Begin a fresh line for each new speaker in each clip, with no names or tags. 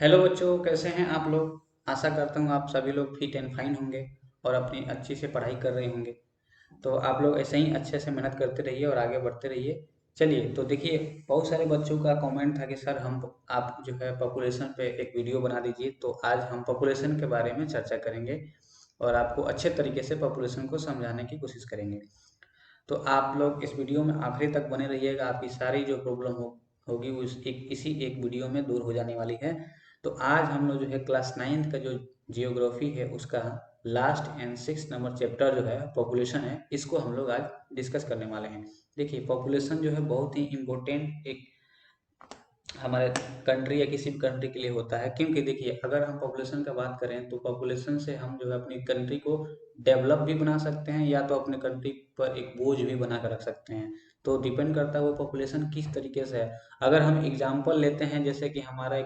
Hello बच्चों, कैसे हैं आप लोग। आशा करता हूँ आप सभी लोग फिट एंड फाइन होंगे और अपनी अच्छी से पढ़ाई कर रहे होंगे। तो आप लोग ऐसे ही अच्छे से मेहनत करते रहिए और आगे बढ़ते रहिए। चलिए, तो देखिए, बहुत सारे बच्चों का कमेंट था कि सर हम आप जो है पॉपुलेशन पे एक वीडियो बना दीजिए। तो आज हम पॉपुलेशन के बारे में चर्चा करेंगे और आपको अच्छे तरीके से पॉपुलेशन को समझाने की कोशिश करेंगे। तो आप लोग इस वीडियो में आखिरी तक बने रहिएगा। आपकी सारी जो प्रॉब्लम होगी वो इसी एक वीडियो में दूर हो जाने वाली है। तो आज हम लोग जो है क्लास 9th का जो जियोग्राफी है उसका लास्ट एंड 6 नंबर चैप्टर जो है पॉपुलेशन है, इसको हम लोग आज डिस्कस करने वाले हैं। देखिए, पॉपुलेशन जो है बहुत ही इम्पोर्टेंट एक हमारे कंट्री या किसी भी कंट्री के लिए होता है। क्योंकि देखिए, अगर हम पॉपुलेशन का बात करें तो पॉपुलेशन से हम जो है अपनी कंट्री को डेवलप भी बना सकते हैं या तो अपने कंट्री पर एक बोझ भी बना कर रख सकते हैं। तो डिपेंड करता है वो पॉपुलेशन किस तरीके से है। अगर हम एग्जांपल लेते हैं, जैसे कि हमारा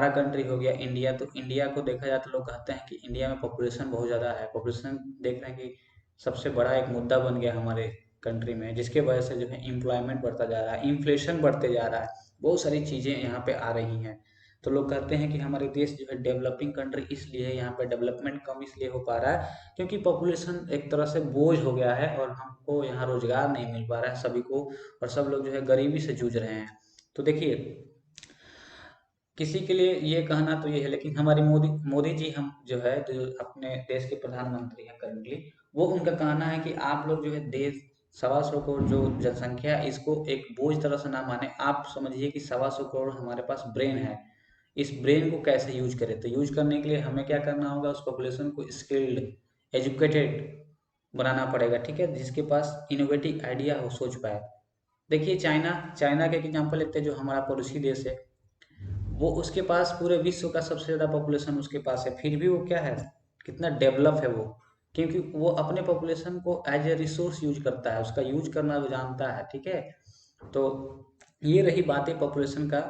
कंट्री हो गया इंडिया। तो इंडिया को देखा जाए तो लोग कहते हैं कि इंडिया में पॉपुलेशन बहुत ज़्यादा है। पॉपुलेशन देख रहे हैं कि सबसे बड़ा एक मुद्दा बन गया हमारे कंट्री में, जिसके वजह से जो है एम्प्लॉयमेंट बढ़ता जा रहा है, इन्फ्लेशन बढ़ते जा रहा है, बहुत सारी चीज़ें यहाँ पे आ रही हैं। तो लोग कहते हैं कि हमारे देश जो है डेवलपिंग कंट्री इसलिए है, यहाँ पे डेवलपमेंट कम इसलिए हो पा रहा है क्योंकि पॉपुलेशन एक तरह से बोझ हो गया है और हमको यहाँ रोजगार नहीं मिल पा रहा है सभी को, और सब लोग जो है गरीबी से जूझ रहे हैं। तो देखिए, किसी के लिए ये कहना तो ये है, लेकिन हमारी मोदी मोदी जी, हम जो है जो अपने देश के प्रधानमंत्री हैं करंटली, वो उनका कहना है कि आप लोग जो है देश 125 करोड़ जो जनसंख्या है इसको एक बोझ तरह से ना माने। आप समझिए कि 125 करोड़ हमारे पास ब्रेन है। इस ब्रेन को कैसे यूज करें, तो यूज करने के लिए हमें क्या करना होगा, उस पॉपुलेशन को स्किल्ड, एजुकेटेड बनाना पड़ेगा, ठीक है, जिसके पास इनोवेटिव आइडिया हो, सोच पाए। देखिए, चाइना चाइना का एक एग्जांपल लेते हैं, जो हमारा पड़ोसी देश है। वो उसके पास पूरे विश्व का सबसे ज़्यादा पॉपुलेशन उसके पास है, फिर भी वो क्या है, कितना डेवलप है वो। क्योंकि वो अपने पॉपुलेशन को एज ए रिसोर्स यूज करता है, उसका यूज करना वो जानता है, ठीक है। तो ये रही बातें पॉपुलेशन का,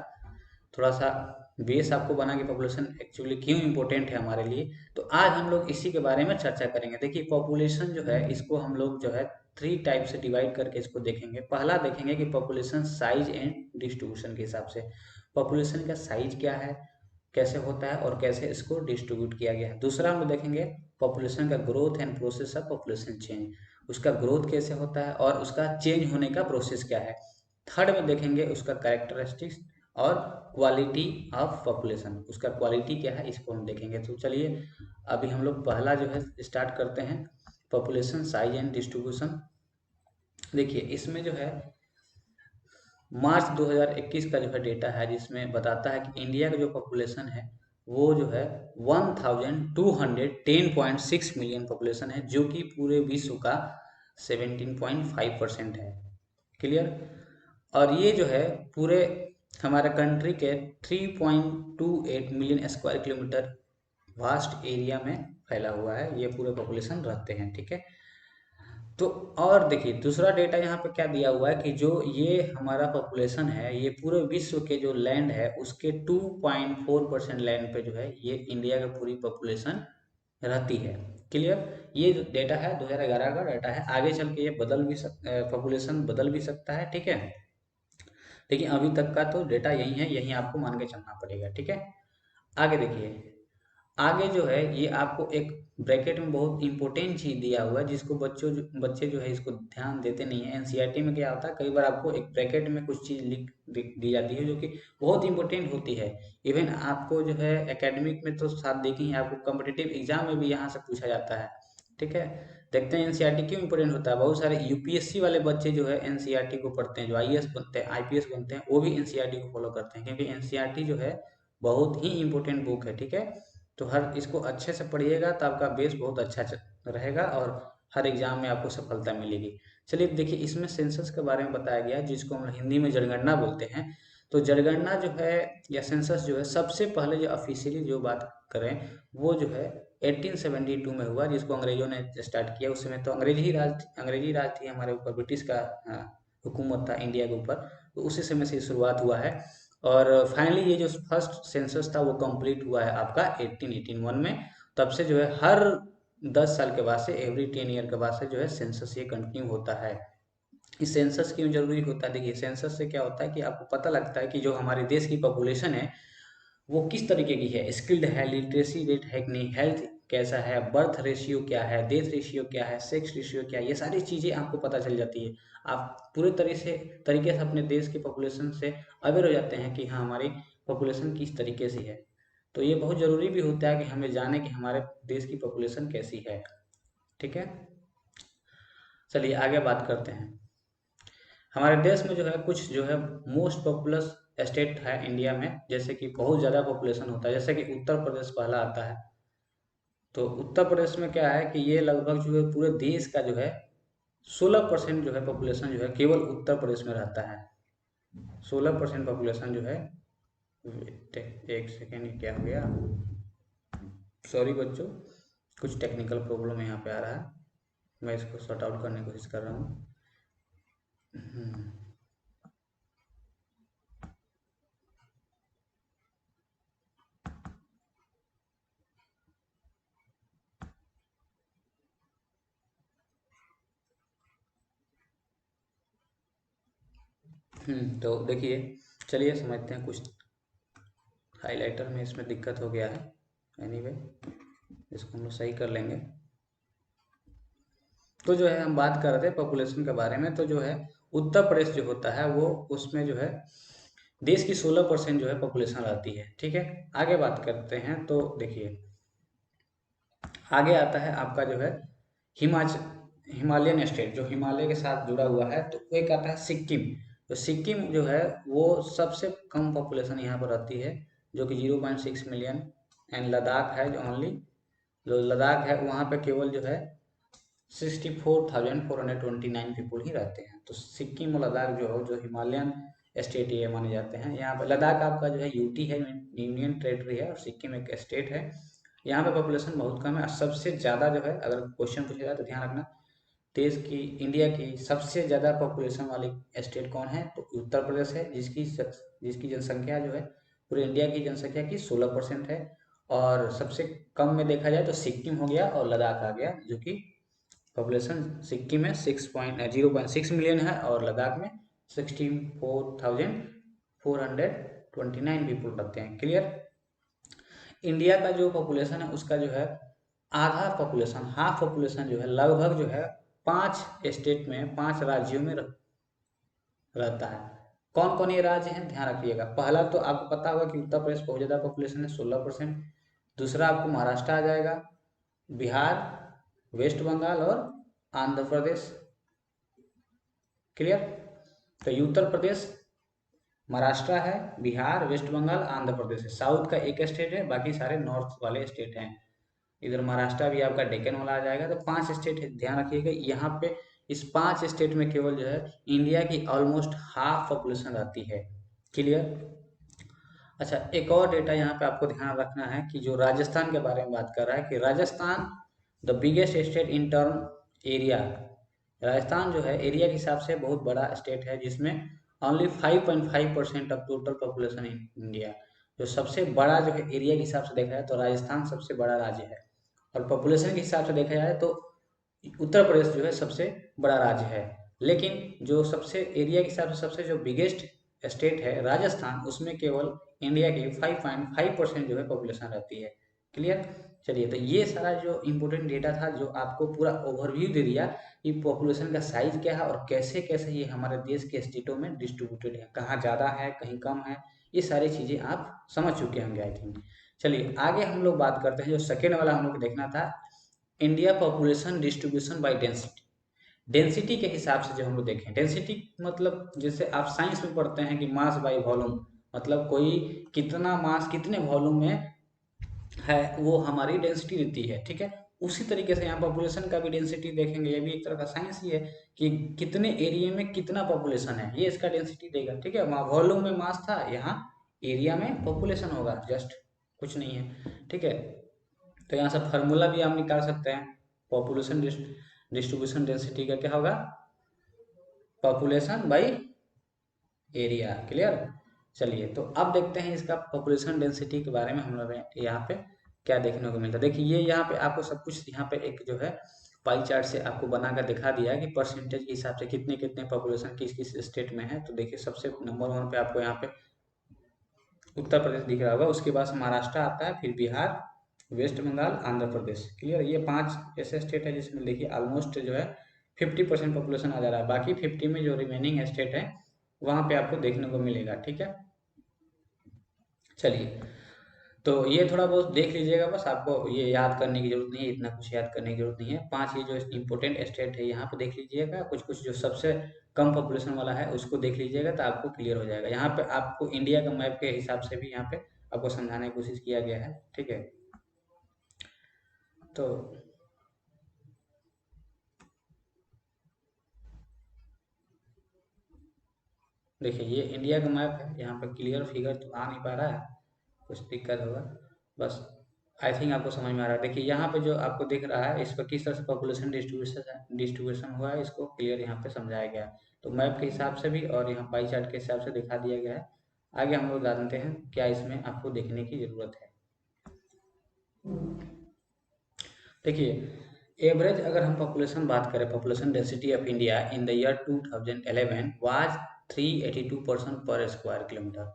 थोड़ा सा बेस आपको बना कि पॉपुलेशन एक्चुअली क्यों इम्पोर्टेंट है हमारे लिए। तो आज हम लोग इसी के बारे में चर्चा करेंगे। देखिए, पॉपुलेशन जो है इसको हम लोग जो है 3 टाइप से डिवाइड करके इसको देखेंगे। पहला देखेंगे कि पॉपुलेशन साइज एंड डिस्ट्रीब्यूशन के हिसाब से पॉपुलेशन का साइज क्या है, कैसे होता है और कैसे इसको डिस्ट्रीब्यूट किया गया है। दूसरा हम लोग देखेंगे पॉपुलेशन का growth and process of population change, उसका ग्रोथ कैसे होता है और उसका चेंज होने का प्रोसेस क्या है। थर्ड में देखेंगे उसका कैरेक्टरिस्टिक्स और क्वालिटी ऑफ पॉपुलेशन, उसका क्वालिटी क्या है इसको हम देखेंगे। तो चलिए, अभी हम लोग पहला जो है स्टार्ट करते हैं, पॉपुलेशन साइज एंड डिस्ट्रीब्यूशन। देखिए, इसमें जो है मार्च 2021 का जो है डेटा है, जिसमें बताता है कि इंडिया का जो पॉपुलेशन है वो जो है 1210.6 मिलियन पॉपुलेशन है, जो कि पूरे विश्व का 17.5% है। क्लियर। और ये जो है पूरे हमारे कंट्री के 3.28 million square kilometre vast area में फैला हुआ है, ये पूरे पॉपुलेशन रहते हैं, ठीक है। तो और देखिए, दूसरा डेटा यहाँ पे क्या दिया हुआ है कि जो ये हमारा पॉपुलेशन है ये पूरे विश्व के जो लैंड है उसके 2.4% लैंड पे जो है ये इंडिया की पूरी पॉपुलेशन रहती है। क्लियर। ये जो डेटा है 2011 का डेटा है, आगे चल के ये पॉपुलेशन बदल भी सकता है, ठीक है। लेकिन अभी तक का तो डेटा यही है, यही आपको मान के चलना पड़ेगा, ठीक है। आगे देखिए, आगे जो है ये आपको एक ब्रैकेट में बहुत इंपॉर्टेंट चीज दिया हुआ है, जिसको बच्चे जो है इसको ध्यान देते नहीं है। एनसीईआरटी में क्या होता है, कई बार आपको एक ब्रैकेट में कुछ चीज दी जाती है जो कि बहुत इंपॉर्टेंट होती है। इवन आपको जो है एकेडमिक में तो साथ देखी है, आपको कॉम्पिटिटिव एग्जाम में भी यहाँ से पूछा जाता है, ठीक है। देखते हैं एनसीईआरटी क्यों इंपॉर्टेंट होता है। बहुत सारे यूपीएससी वाले बच्चे जो है एनसीईआरटी को पढ़ते हैं, जो आईएएस बनते हैं, आईपीएस बनते हैं, वो भी एनसीईआरटी को फॉलो करते हैं, क्योंकि एनसीईआरटी जो है बहुत ही इंपॉर्टेंट बुक है, ठीक है। तो हर इसको अच्छे से पढ़िएगा तो आपका बेस बहुत अच्छा रहेगा और हर एग्जाम में आपको सफलता मिलेगी। चलिए देखिए, इसमें सेंसस के बारे में बताया गया है, जिसको हम हिंदी में जनगणना बोलते हैं। तो जनगणना जो है या सेंसस जो है, सबसे पहले जो ऑफिशियली जो बात करें वो जो है 1872 में हुआ, जिसको अंग्रेजों ने स्टार्ट किया। उस समय तो अंग्रेजी राज थी हमारे ऊपर, ब्रिटिश का हुकूमत था इंडिया के ऊपर। तो उसी समय से शुरुआत हुआ है। और फाइनली ये जो फर्स्ट सेंसस था वो कंप्लीट हुआ है आपका 1881 में। तब से जो है हर 10 साल के बाद से, एवरी 10 ईयर के बाद से जो है सेंसस ये कंटिन्यू होता है। इस सेंसस क्यों जरूरी होता है, देखिए सेंसस से क्या होता है कि आपको पता लगता है कि जो हमारे देश की पॉपुलेशन है वो किस तरीके की है, स्किल्ड है, लिटरेसी रेट है कि नहीं, हेल्थ कैसा है, बर्थ रेशियो क्या है, डेथ रेशियो क्या है, सेक्स रेशियो क्या है, ये सारी चीज़ें आपको पता चल जाती है। आप पूरे तरीके से अपने देश के पॉपुलेशन से अवेयर हो जाते हैं कि हाँ हमारी पॉपुलेशन किस तरीके से है। तो ये बहुत ज़रूरी भी होता है कि हमें जाने कि हमारे देश की पॉपुलेशन कैसी है। ठीक है, चलिए आगे बात करते हैं। हमारे देश में जो है कुछ जो है मोस्ट पॉपुलस स्टेट है इंडिया में, जैसे कि बहुत ज़्यादा पॉपुलेशन होता है, जैसे कि उत्तर प्रदेश पहला आता है। तो उत्तर प्रदेश में क्या है कि ये लगभग जो है पूरे देश का जो है 16% जो है पॉपुलेशन जो है केवल उत्तर प्रदेश में रहता है। 16% पॉपुलेशन जो है, एक सेकेंड, ये क्या हो गया, सॉरी बच्चों, कुछ टेक्निकल प्रॉब्लम यहाँ पे आ रहा है, मैं इसको सॉर्ट आउट करने की कोशिश कर रहा हूँ। तो देखिए, चलिए समझते हैं। कुछ हाइलाइटर में इसमें दिक्कत हो गया है, एनीवे इसको हम लोग सही कर लेंगे। तो जो है हम बात कर रहे थे पॉपुलेशन के बारे में, तो जो है उत्तर प्रदेश जो होता है वो उसमें जो है देश की 16% जो है पॉपुलेशन रहती है। ठीक है, आगे बात करते हैं। तो देखिए आगे आता है आपका जो है हिमाचल, हिमालयन स्टेट जो हिमालय के साथ जुड़ा हुआ है, तो एक आता है सिक्किम। तो सिक्किम जो है वो सबसे कम पॉपुलेशन यहाँ पर रहती है, जो कि 0.6 मिलियन। एंड लद्दाख है जो ओनली, जो लद्दाख है वहाँ पे केवल जो है 64,429 पीपुल ही रहते हैं। तो सिक्किम और लद्दाख जो हिमालयन स्टेट ये माने जाते हैं। यहाँ पर लद्दाख आपका जो है यूटी है, यूनियन टेरिटरी है, और सिक्किम एक स्टेट है। यहाँ पे पॉपुलेशन बहुत कम है। और सबसे ज़्यादा जो है, अगर क्वेश्चन पूछा जाए तो ध्यान रखना, देश की, इंडिया की सबसे ज़्यादा पॉपुलेशन वाली स्टेट कौन है, तो उत्तर प्रदेश है, जिसकी जनसंख्या जो है पूरे इंडिया की जनसंख्या की 16% है। और सबसे कम में देखा जाए तो सिक्किम हो गया और लद्दाख आ गया, जो कि पॉपुलेशन सिक्किम में 0.6 मिलियन है और लद्दाख में 64,429 पीपुल रहते हैं। क्लियर। इंडिया का जो पॉपुलेशन है उसका जो है आधा पॉपुलेशन, हाफ पॉपुलेशन जो है लगभग जो है 5 स्टेट में, 5 राज्यों में रहता है। कौन कौन ये राज्य हैं, ध्यान रखिएगा। पहला तो आपको पता होगा कि उत्तर प्रदेश बहुत ज़्यादा पॉपुलेशन है, 16%। दूसरा आपको महाराष्ट्र आ जाएगा, बिहार, वेस्ट बंगाल और आंध्र प्रदेश। क्लियर। तो ये उत्तर प्रदेश, महाराष्ट्र है, बिहार, वेस्ट बंगाल, आंध्र प्रदेश है। साउथ का एक स्टेट है, बाकी सारे नॉर्थ वाले स्टेट हैं। इधर महाराष्ट्र भी आपका डेक्कन वाला आ जाएगा। तो 5 स्टेट है, ध्यान रखिएगा। यहाँ पे इस 5 स्टेट में केवल जो है इंडिया की ऑलमोस्ट हाफ पॉपुलेशन रहती है। क्लियर। अच्छा, एक और डेटा यहाँ पे आपको ध्यान रखना है कि जो राजस्थान के बारे में बात कर रहा है कि Rajasthan the biggest state in term area. Rajasthan जो है एरिया के हिसाब से बहुत बड़ा स्टेट है, जिसमें only 5.5% of total population in India. जो सबसे बड़ा जो है एरिया के हिसाब से देखा जाए तो राजस्थान सबसे बड़ा राज्य है। और पॉपुलेशन के हिसाब से देखा जाए तो उत्तर प्रदेश जो है सबसे बड़ा राज्य है। लेकिन जो सबसे एरिया के हिसाब से सबसे जो बिगेस्ट स्टेट है राजस्थान, उसमें केवल इंडिया की 5.5% जो है पॉपुलेशन रहती है। क्लियर। चलिए, तो ये सारा जो इम्पोर्टेंट डेटा था, जो आपको पूरा ओवरव्यू दे दिया कि पॉपुलेशन का साइज क्या है और कैसे कैसे ये हमारे देश के स्टेटों में डिस्ट्रीब्यूटेड है, कहाँ ज़्यादा है कहीं कम है, ये सारी चीज़ें आप समझ चुके होंगे आई थिंक। चलिए आगे हम लोग बात करते हैं। जो सेकेंड वाला हम लोग को देखना था, India population distribution by density. Density के हिसाब से जो हम लोग देखें, डेंसिटी मतलब जैसे आप साइंस में पढ़ते हैं कि मास बाय वॉल्यूम, मतलब कोई कितना मास कितने वॉल्यूम में है वो हमारी डेंसिटी देती है। ठीक है, उसी तरीके से यहाँ पॉपुलेशन का भी डेंसिटी देखेंगे। ये भी एक तरह का साइंस ही है कि कितने एरिया में कितना पॉपुलेशन है, ये इसका डेंसिटी देगा। ठीक है, वहाँ वॉल्यूम में मास था, यहाँ एरिया में पॉपुलेशन होगा, जस्ट कुछ नहीं है। ठीक है, तो यहाँ से फार्मूला भी आप निकाल सकते हैं। पॉपुलेशन डिस्ट्रीब्यूशन डेंसिटी का क्या होगा, पॉपुलेशन बाई एरिया। क्लियर। चलिए, तो अब देखते हैं इसका पॉपुलेशन डेंसिटी के बारे में हम लोग यहाँ पे क्या देखने को मिलता है। देखिए, ये यहाँ पे आपको सब कुछ यहाँ पे एक जो है पाई चार्ट से आपको बनाकर दिखा दिया है कि परसेंटेज के हिसाब से कितने कितने पॉपुलेशन किस किस स्टेट में है। तो देखिए, सबसे नंबर 1 पे आपको यहाँ पे उत्तर प्रदेश दिख रहा होगा, उसके बाद महाराष्ट्र आता है, फिर बिहार, वेस्ट बंगाल, आंध्र प्रदेश। क्लियर, ये 5 ऐसे स्टेट है जिसमें देखिए ऑलमोस्ट जो है 50% पॉपुलेशन आ जा रहा है। बाकी 50 में जो रिमेनिंग स्टेट है वहाँ पे आपको देखने को मिलेगा। ठीक है, चलिए, तो ये थोड़ा बहुत देख लीजिएगा, बस आपको ये याद करने की जरूरत नहीं है, इतना कुछ याद करने की जरूरत नहीं है। 5 ये जो इंपॉर्टेंट स्टेट है यहाँ पे देख लीजिएगा, कुछ कुछ जो सबसे कम पॉपुलेशन वाला है उसको देख लीजिएगा, तो आपको क्लियर हो जाएगा। यहाँ पे आपको इंडिया का मैप के हिसाब से भी यहाँ पे आपको समझाने की कोशिश किया गया है। ठीक है, तो देखिए ये इंडिया का मैप है, यहाँ पे क्लियर फिगर तो आ नहीं पा रहा है, कुछ दिक्कत होगा, बस आई थिंक आपको समझ में आ रहा है। देखिए यहाँ पे जो आपको दिख रहा है इस पर किस तरह से पॉपुलेशन डिस्ट्रीब्यूशन हुआ है, इसको क्लियर यहाँ पे समझाया गया है। तो मैप के हिसाब से भी और यहाँ पाई चार्ट के हिसाब से दिखा दिया गया है। आगे हम लोग जानते हैं क्या इसमें आपको देखने की जरूरत है। देखिए एवरेज अगर हम पॉपुलेशन बात करें, population density of India in the year 2011 was 382 person per square kilometre.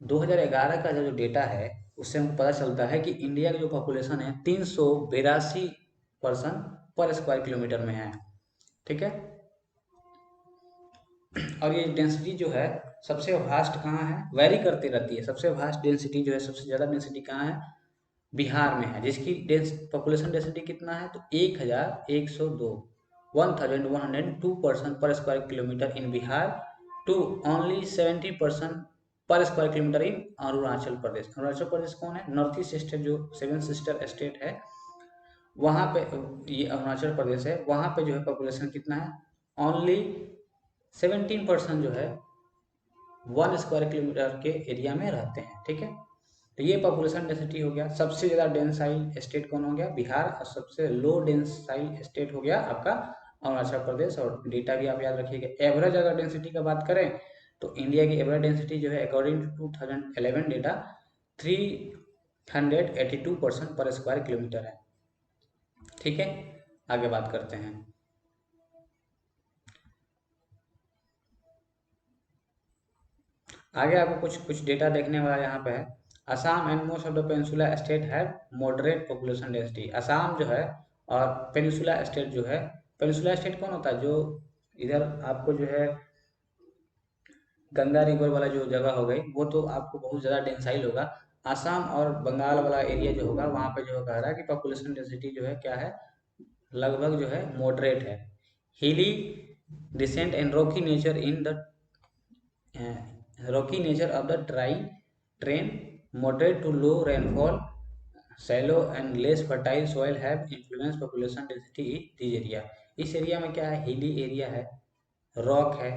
2011 का जो डेटा है उससे हमको पता चलता है कि इंडिया की जो पॉपुलेशन है 382 पर्सन पर स्क्वायर किलोमीटर में है। ठीक है, और ये डेंसिटी जो है सबसे वास्ट कहाँ है, वेरी करती रहती है। सबसे वास्ट डेंसिटी जो है, सबसे ज़्यादा डेंसिटी कहाँ है, बिहार में है, जिसकी पॉपुलेशन डेंसिटी कितना है, तो 1102 1102 person per square kilometre in Bihar to only 70 person per square kilometre in Arunachal Pradesh. Arunachal Pradesh कौन है, नॉर्थ ईस्ट स्टेट जो 7 सिस्टर स्टेट है, वहाँ पे ये अरुणाचल प्रदेश है, वहाँ पे जो है पॉपुलेशन कितना है, ओनली 17% जो है 1 स्क्वायर किलोमीटर के एरिया में रहते हैं। ठीक है, तो ये पॉपुलेशन डेंसिटी हो गया। सबसे ज़्यादा डेंसाइल स्टेट कौन हो गया, बिहार, और सबसे लो डेंसाइल स्टेट हो गया आपका अरुणाचल प्रदेश। और डेटा भी आप याद रखिएगा। एवरेज अगर डेंसिटी का बात करें तो इंडिया की एवरेज डेंसिटी जो है according to 2011 data 382 person per square kilometre है। ठीक है, आगे बात करते हैं। आगे आपको कुछ कुछ डेटा देखने वाला यहाँ पे है। Assam and most of the peninsula state have moderate population density. Assam जो है और पेनिनसुला स्टेट जो है, पेनिनसुला स्टेट कौन होता है, जो इधर आपको जो है गंगा रिवर वाला जो जगह हो गई वो तो आपको बहुत ज़्यादा डेंसाइल होगा। असम और बंगाल वाला एरिया जो होगा वहाँ पे जो कह रहा है कि पॉपुलेशन डेंसिटी जो है क्या है, लगभग जो है मॉडरेट है। Hilly descent and rocky nature in the rocky nature of the terrain, moderate to low rainfall, shallow and less fertile soil have influenced population density in this area। इस area में क्या है, हिली एरिया है, rock है,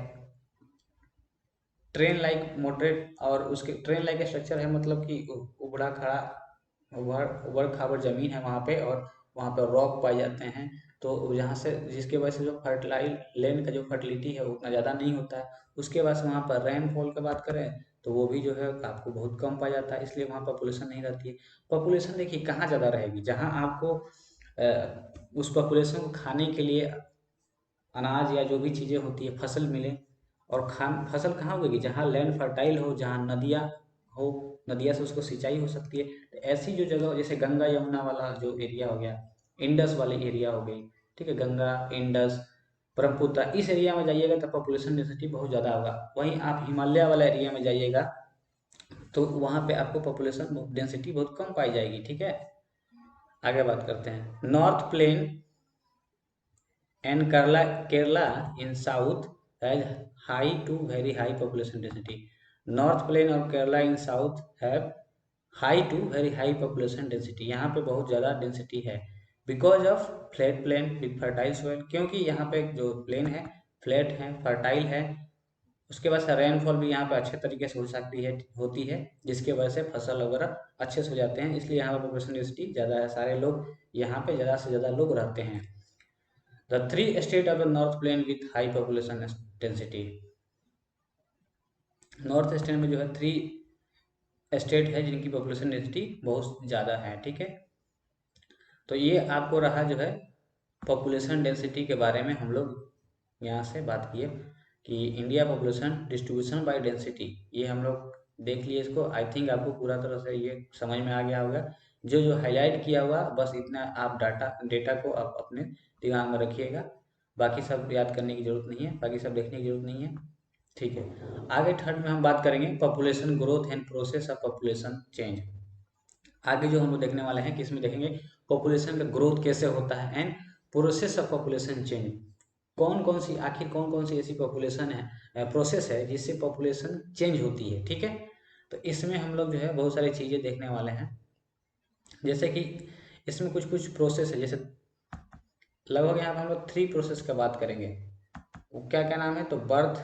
train like moderate, और उसके train like structure है, मतलब कि उबड़ा खड़ा उबड़ खाबड़ जमीन है वहाँ पे, और वहाँ पे रॉक पाए जाते हैं। तो यहाँ से जिसके वजह से जो फर्टिलाइज लैंड का जो फर्टिलिटी है उतना ज़्यादा नहीं होता है। उसके बाद से वहाँ पर रेनफॉल की बात करें तो वो भी जो है आपको बहुत कम पाया जाता है, इसलिए वहाँ पॉपुलेशन नहीं रहती है। पॉपुलेशन देखिए कहाँ ज़्यादा रहेगी, जहाँ आपको उस पॉपुलेशन को खाने के लिए अनाज या जो भी चीज़ें होती है फसल मिले। और खान फसल कहाँ उगेगी, जहाँ लैंड फर्टाइल हो, जहाँ नदियाँ हो, नदिया से उसको सिंचाई हो सकती है। तो ऐसी जो जगह जैसे गंगा यमुना वाला जो एरिया हो गया, इंडस वाले एरिया हो गई, ठीक है, गंगा इंडस ब्रह्मपुत्र, इस एरिया में जाइएगा तो पॉपुलेशन डेंसिटी बहुत ज़्यादा होगा। वहीं आप हिमालय वाला एरिया में जाइएगा तो वहाँ पे आपको पॉपुलेशन डेंसिटी बहुत कम पाई जाएगी। ठीक है, आगे बात करते हैं। North plain and Kerala in south has high to very high population density. North plain और Kerala in south have high to very high population density। यहाँ पे बहुत ज़्यादा डेंसिटी है because of flat plain with fertile soil, क्योंकि यहाँ पे जो प्लेन है फ्लैट है, फर्टाइल है। उसके बाद से रेनफॉल भी यहाँ पे अच्छे तरीके से हो सकती है, होती है, जिसके वजह से फसल वगैरह अच्छे से हो जाते हैं, इसलिए यहाँ पे पॉपुलेशन डेंसिटी ज़्यादा है। सारे लोग यहाँ पे ज़्यादा से ज़्यादा लोग रहते हैं। The three states of the North Plain with high population density। North state में जो है 3 स्टेट है जिनकी पॉपुलेशन डेंसिटी बहुत ज़्यादा है। ठीक है, तो ये आपको रहा जो है पॉपुलेशन डेंसिटी के बारे में हम लोग यहाँ से बात किए कि India population distribution by density, ये हम लोग देख लिए इसको। आई थिंक आपको पूरा तरह से ये समझ में आ गया होगा। जो जो हाईलाइट किया हुआ बस इतना आप डेटा को आप अपने दिमाग में रखिएगा। बाकी सब याद करने की जरूरत नहीं है, बाकी सब देखने की जरूरत नहीं है। ठीक है, आगे थर्ड में हम बात करेंगे population growth and process of population change. आगे जो हम लोग देखने वाले हैं कि इसमें देखेंगे पॉपुलेशन का ग्रोथ कैसे होता है and process of population change. कौन कौन सी ऐसी पॉपुलेशन है, प्रोसेस है जिससे पॉपुलेशन चेंज होती है। ठीक है, तो इसमें हम लोग जो है बहुत सारी चीज़ें देखने वाले हैं। जैसे कि इसमें कुछ कुछ प्रोसेस है, जैसे लगभग यहाँ पर हम लोग 3 प्रोसेस का बात करेंगे। वो क्या क्या नाम है, तो बर्थ,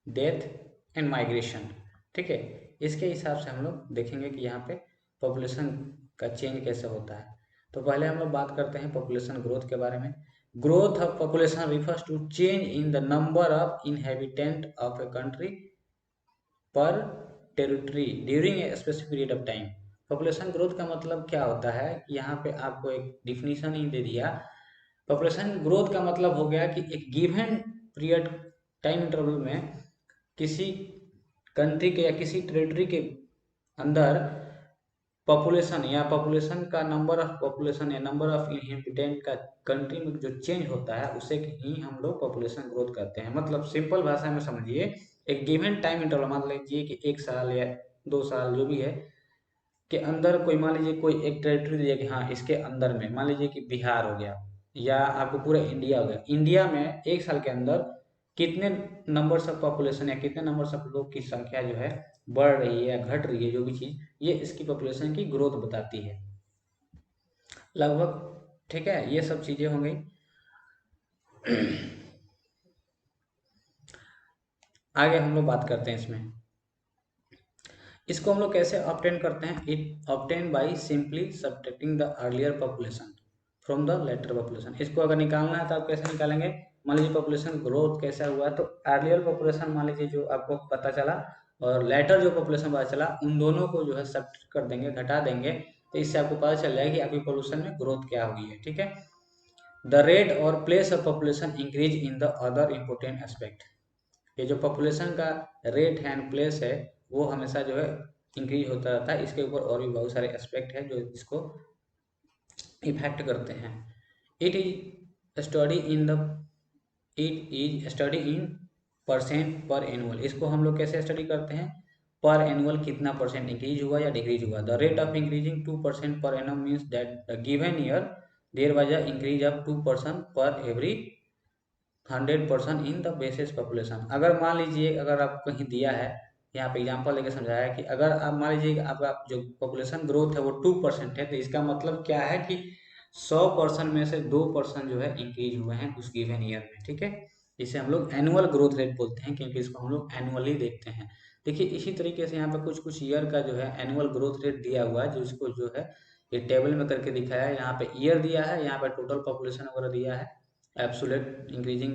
डेथ एंड माइग्रेशन। ठीक है, इसके हिसाब से हम लोग देखेंगे कि यहाँ पे पॉपुलेशन का चेंज कैसे होता है। तो पहले हम लोग बात करते हैं पॉपुलेशन ग्रोथ के बारे में। Growth of population refers to change in the number of inhabitant of a country or territory during a specific period of time. Population growth का मतलब क्या होता है कि यहाँ पे आपको एक डिफिनीशन ही दे दिया। पॉपुलेशन ग्रोथ का मतलब हो गया कि एक गिवन पीरियड टाइम इंटरवल में किसी कंट्री के या किसी टेरिटरी के अंदर पॉपुलेशन या पॉपुलेशन का नंबर ऑफ पॉपुलेशन या नंबर ऑफ इनहेबिटेंट का कंट्री में जो चेंज होता है उसे ही हम लोग पॉपुलेशन ग्रोथ कहते हैं। मतलब सिंपल भाषा में समझिए, एक गिवन टाइम इंटरवल मान लीजिए कि 1 साल या 2 साल जो भी है के अंदर कोई मान लीजिए कोई एक टेरिटरी दिया कि हाँ इसके अंदर में मान लीजिए कि बिहार हो गया या आपको पूरा इंडिया हो गया। इंडिया में 1 साल के अंदर कितने नंबर्स ऑफ पॉपुलेशन या कितने नंबर्स ऑफ लोग की संख्या जो है बढ़ रही है या घट रही है, जो भी चीज़, ये इसकी पॉपुलेशन की ग्रोथ बताती है लगभग। ठीक है, ये सब चीज़ें हो गई। आगे हम लोग बात करते हैं इसमें, इसको हम लोग कैसे ऑब्टेन करते हैं। It obtain by simply subtracting the earlier population from the latter population. इसको अगर निकालना है तो आप कैसे निकालेंगे, मान लीजिए पॉपुलेशन ग्रोथ कैसा हुआ है तो अर्लियर पॉपुलेशन मान लीजिए जो आपको पता चला और लेटर जो पॉपुलेशन पता चला, उन दोनों को जो है सब्ट्रैक्ट कर देंगे, घटा देंगे, तो इससे आपको पता चल जाएगा कि आपकी पॉपुलेशन में ग्रोथ क्या हुई है। ठीक है, द रेट और place of population increase in the other important aspect. ये जो पॉपुलेशन का रेट है एंड प्लेस है वो हमेशा जो है इंक्रीज होता रहता है। इसके ऊपर और भी बहुत सारे एस्पेक्ट है जो इसको इफेक्ट करते हैं। It is study in the it is study in percent पर एनुअल। इसको हम लोग कैसे स्टडी करते हैं, पर एनुअल कितना परसेंट इंक्रीज हुआ या डिक्रीज हुआ। The rate of increasing 2% per annum means that the given year there was a increase of 2% per every 100% in the basis population. अगर मान लीजिए अगर आप कहीं दिया है, यहाँ पे एग्जांपल लेके समझाया है कि अगर आप मान लीजिए कि आपका जो पॉपुलेशन ग्रोथ है वो 2% है, तो इसका मतलब क्या है कि 100% में से 2% जो है इंक्रीज हुए हैं उस गिवन ईयर में। ठीक है, इसे हम लोग एनुअल ग्रोथ रेट बोलते हैं क्योंकि इसको हम लोग एनुअली देखते हैं। देखिए इसी तरीके से यहाँ पे कुछ कुछ ईयर का जो है एनुअल ग्रोथ रेट दिया हुआ है, जो इसको जो है ये टेबल में करके दिखाया है। यहाँ पे ईयर दिया है, यहाँ पे टोटल पॉपुलेशन वगैरह दिया है, एब्सोल्यूट इंक्रीजिंग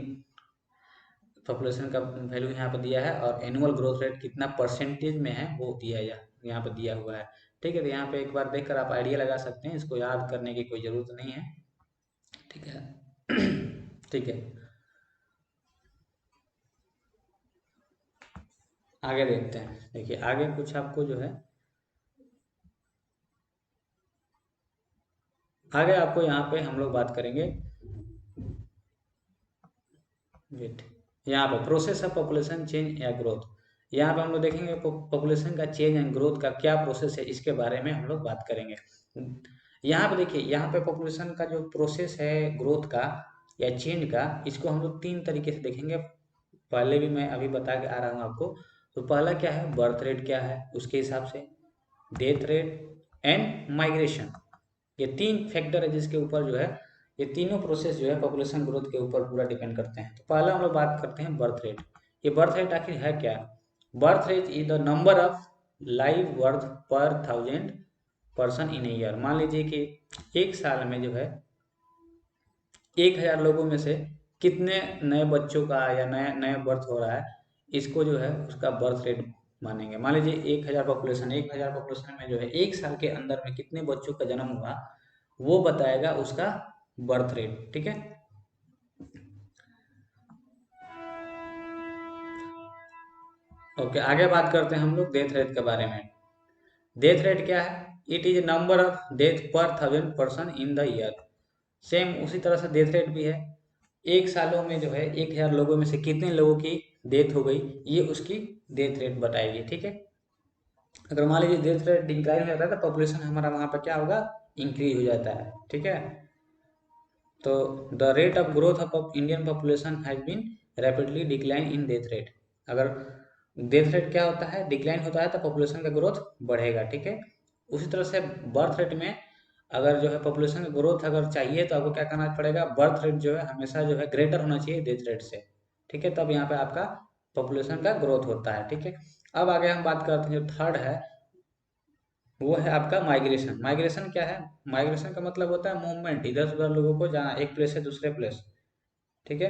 पॉपुलेशन का वैल्यू यहाँ पे दिया है, और एनुअल ग्रोथ रेट कितना परसेंटेज में है वो दिया यहाँ पे दिया हुआ है। ठीक है, तो यहाँ पे एक बार देखकर आप आइडिया लगा सकते हैं, इसको याद करने की कोई ज़रूरत नहीं है। ठीक है। ठीक है, आगे देखते हैं। देखिए आगे कुछ आपको जो है आगे आपको यहाँ पे हम लोग बात करेंगे, वेट, यहाँ पे प्रोसेस ऑफ पॉपुलेशन चेंज या ग्रोथ। यहाँ पे हम लोग देखेंगे पॉपुलेशन का चेंज एंड ग्रोथ का क्या प्रोसेस है, इसके बारे में हम लोग बात करेंगे। यहाँ पे देखिए, यहाँ पे पॉपुलेशन का जो प्रोसेस है ग्रोथ का या चेंज का, इसको हम लोग 3 तरीके से देखेंगे। पहले भी मैं अभी बता के आ रहा हूँ आपको। तो पहला क्या है, बर्थ रेट क्या है उसके हिसाब से, डेथ रेट एंड माइग्रेशन। ये 3 फैक्टर है जिसके ऊपर जो है ये तीनों प्रोसेस जो है पॉपुलेशन ग्रोथ के ऊपर पूरा डिपेंड करते हैं। तो पहला हम लोग बात करते हैं बर्थ रेट। ये बर्थ रेट आखिर है क्या, birth rate is the number of live birth पर 1000 पर्सन इन ए ईयर। मान लीजिए कि 1 साल में जो है 1000 लोगों में से कितने नए बच्चों का या नया नया बर्थ हो रहा है, इसको जो है उसका बर्थ रेट मानेंगे। मान लीजिए 1000 पॉपुलेशन में जो है 1 साल के अंदर में कितने बच्चों का जन्म हुआ, वो बताएगा उसका बर्थ रेट। ठीक है, ओके, आगे बात करते हैं हम लोग डेथ रेट के बारे में। डेथ रेट क्या है? It is number of death पर 1000 person in the year. Same उसी तरह से डेथ रेट भी है। एक सालों में जो है 1000 लोगों में से कितने लोगों की डेथ हो गई, ये उसकी डेथ रेट बताएगी। ठीक है, अगर मान लीजिए डेथ रेट डिक्लाइन हो जाता है तो पॉपुलेशन हमारा वहाँ पर क्या होगा, इंक्रीज हो जाता है। ठीक है, तो the rate of growth of Indian population has been rapidly decline in death rate. अगर डेथ रेट क्या होता है, डिक्लाइन होता है तो पॉपुलेशन का ग्रोथ बढ़ेगा। ठीक है, उसी तरह से बर्थ रेट में अगर जो है पॉपुलेशन का ग्रोथ अगर चाहिए तो आपको क्या करना पड़ेगा, बर्थ रेट जो है हमेशा जो है ग्रेटर होना चाहिए डेथ रेट से। ठीक है, तब यहाँ पे आपका पॉपुलेशन का ग्रोथ होता है। ठीक है, अब आगे हम बात करते हैं, जो थर्ड है वो है आपका माइग्रेशन। माइग्रेशन क्या है? माइग्रेशन का मतलब होता है मूवमेंट, इधर से उधर लोगों को जाना, एक प्लेस से दूसरे प्लेस। ठीक है,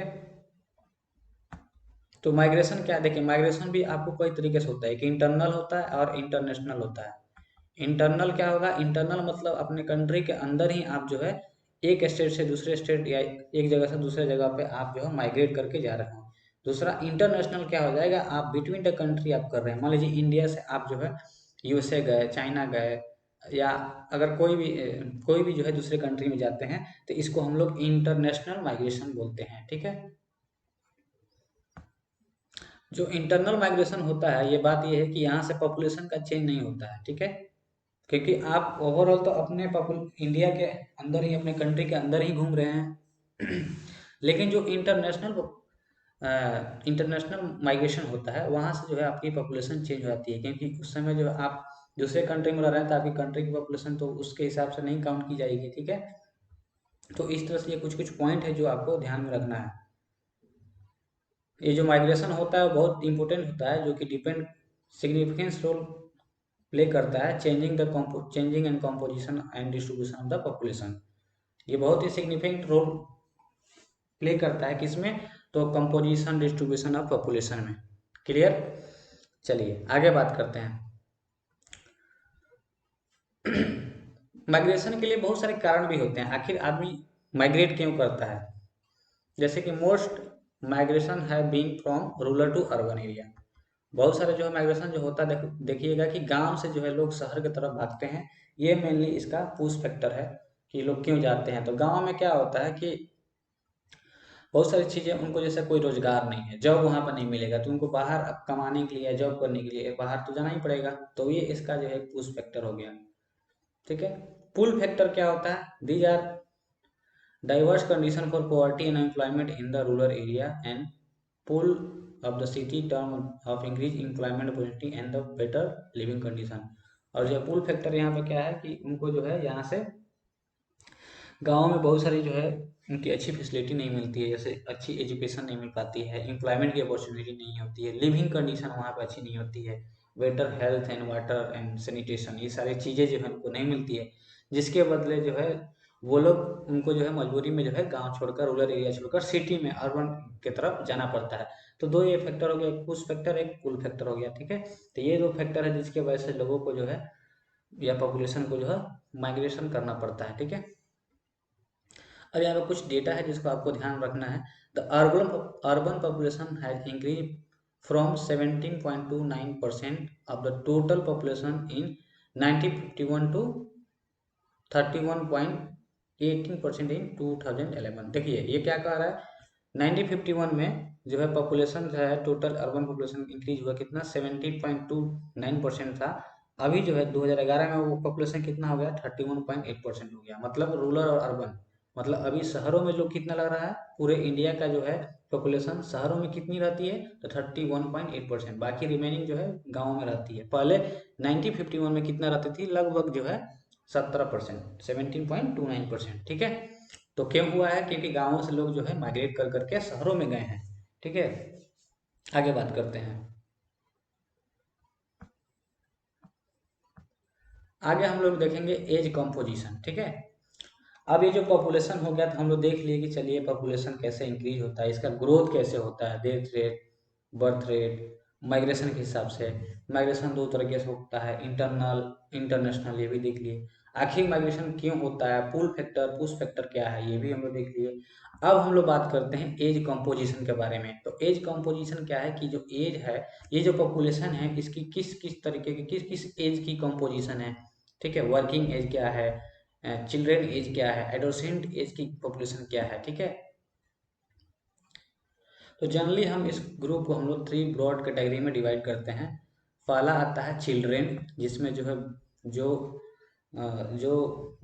तो माइग्रेशन क्या है, देखिए माइग्रेशन भी आपको कई तरीके से होता है, कि इंटरनल होता है और इंटरनेशनल होता है। इंटरनल क्या होगा, इंटरनल मतलब अपने कंट्री के अंदर ही आप जो है एक स्टेट से दूसरे स्टेट या एक जगह से दूसरे जगह पे आप जो है माइग्रेट करके जा रहे हो। दूसरा इंटरनेशनल क्या हो जाएगा, आप बिटवीन द कंट्री आप कर रहे हैं। मान लीजिए इंडिया से आप जो है यूएसए गए, चाइना गए, या अगर कोई भी जो है दूसरे कंट्री में जाते हैं तो इसको हम लोग इंटरनेशनल माइग्रेशन बोलते हैं। ठीक है, जो इंटरनल माइग्रेशन होता है, ये बात ये है कि यहाँ से पॉपुलेशन का चेंज नहीं होता है। ठीक है, क्योंकि आप ओवरऑल तो अपने पॉपुल इंडिया के अंदर ही, अपने कंट्री के अंदर ही घूम रहे हैं। लेकिन जो इंटरनेशनल माइग्रेशन होता है, वहाँ से जो है आपकी पॉपुलेशन चेंज हो जाती है, क्योंकि उस समय जो है आप दूसरे कंट्री में रह रहे हैं तो आपकी कंट्री की पॉपुलेशन तो उसके हिसाब से नहीं काउंट की जाएगी। ठीक है, तो इस तरह से ये कुछ कुछ पॉइंट है जो आपको ध्यान में रखना है। ये जो माइग्रेशन होता है वो बहुत इंपॉर्टेंट होता है, जो कि डिपेंड सिग्निफिकेंस रोल प्ले करता है changing and composition and distribution of the population. ये बहुत ही सिग्निफिकेंट रोल प्ले करता है किसमें, तो कंपोजिशन डिस्ट्रीब्यूशन ऑफ पॉपुलेशन में। क्लियर, चलिए आगे बात करते हैं। माइग्रेशन के लिए बहुत सारे कारण भी होते हैं, आखिर आदमी माइग्रेट क्यों करता है। जैसे कि मोस्ट माइग्रेशन है been from rural to urban area. बहुत सारे जो है माइग्रेशन जो होता है, देखिएगा कि गांव से जो है लोग शहर की तरफ भागते हैं। ये मेनली इसका पुश फैक्टर है कि लोग क्यों जाते हैं। तो गांव में क्या होता है कि बहुत सारी चीज़ें उनको, जैसे कोई रोजगार नहीं है, जॉब वहाँ पर नहीं मिलेगा, तो उनको बाहर अब कमाने के लिए, जॉब करने के लिए बाहर तो जाना ही पड़ेगा। तो ये इसका जो है पुश फैक्टर हो गया। ठीक है, पुल फैक्टर क्या होता है, these are diverse condition for poverty and unemployment in the rural area and pull of the city term of increased employment opportunity and the better living condition। और जो पुल फैक्टर यहाँ पे क्या है कि उनको जो है यहाँ से गाँव में बहुत सारी जो है उनकी अच्छी फैसिलिटी नहीं मिलती है, जैसे अच्छी एजुकेशन नहीं मिल पाती है, एम्प्लॉयमेंट की अपॉर्चुनिटी नहीं होती है, लिविंग कंडीशन वहाँ पे अच्छी नहीं होती है, better health and water and sanitation, ये सारी चीज़ें जो है उनको नहीं मिलती है। जिसके बदले जो है वो लोग, उनको जो है मजबूरी में जो है गांव छोड़कर, रूरल एरिया छोड़कर सिटी में, अर्बन की तरफ जाना पड़ता है। तो दो ये फैक्टर हो गया, एक पुश फैक्टर, एक पुल फैक्टर हो गया। ठीक है, तो ये दो फैक्टर है जिसके वजह से लोगों को जो है या पॉपुलेशन को जो है माइग्रेशन करना पड़ता है। ठीक है, और यहाँ पे कुछ डेटा है जिसको आपको ध्यान रखना है। The urban population has increase from 17.29% of the total population in 1951 to 31.18% in 2011। देखिए ये क्या कह रहा है, 1951 में जो है पॉपुलेशन जो है, टोटल अर्बन पॉपुलेशन इंक्रीज हुआ कितना, 17.29% था। अभी जो है 2011 में वो पॉपुलेशन कितना हो गया, 31.8% हो गया। मतलब रूरल और अर्बन, मतलब अभी शहरों में लोग कितना लग रहा है, पूरे इंडिया का जो है पॉपुलेशन शहरों में कितनी रहती है, तो 31.8%, बाकी रिमेनिंग जो है गाँव में रहती है। पहले 1951 में कितना रहती थी, लगभग जो है 17%, 17.29%। ठीक है, तो क्यों हुआ है, क्योंकि गाँवों से लोग जो है माइग्रेट कर करके शहरों में गए हैं। ठीक है, आगे बात करते हैं। आगे हम लोग देखेंगे एज कंपोजिशन। ठीक है, अब ये जो पॉपुलेशन हो गया तो हम लोग देख लिए कि चलिए पॉपुलेशन कैसे इंक्रीज होता है, इसका ग्रोथ कैसे होता है, death rate, birth rate, migration के हिसाब से। माइग्रेशन दो तरीके से होता है, इंटरनल, इंटरनेशनल, ये भी देख लिए। आखिर माइग्रेशन क्यों होता है, पुल फैक्टर, पुश फैक्टर क्या है, ये भी हम लोग देख लिए। अब हम लोग बात करते हैं एज कंपोजिशन के बारे में। तो एज कंपोजिशन क्या है कि जो एज है, ये जो पॉपुलेशन है, इसकी किस किस तरीके की, किस किस एज की कंपोजिशन है, ठीक है। वर्किंग एज क्या है, चिल्ड्रेन एज क्या है, एडोसेंट एज की पॉपुलेशन क्या है, ठीक है। तो जनरली हम इस ग्रुप को हम लोग 3 ब्रॉड कैटेगरी में डिवाइड करते हैं। पहला आता है चिल्ड्रेन, जिसमें जो है जो जो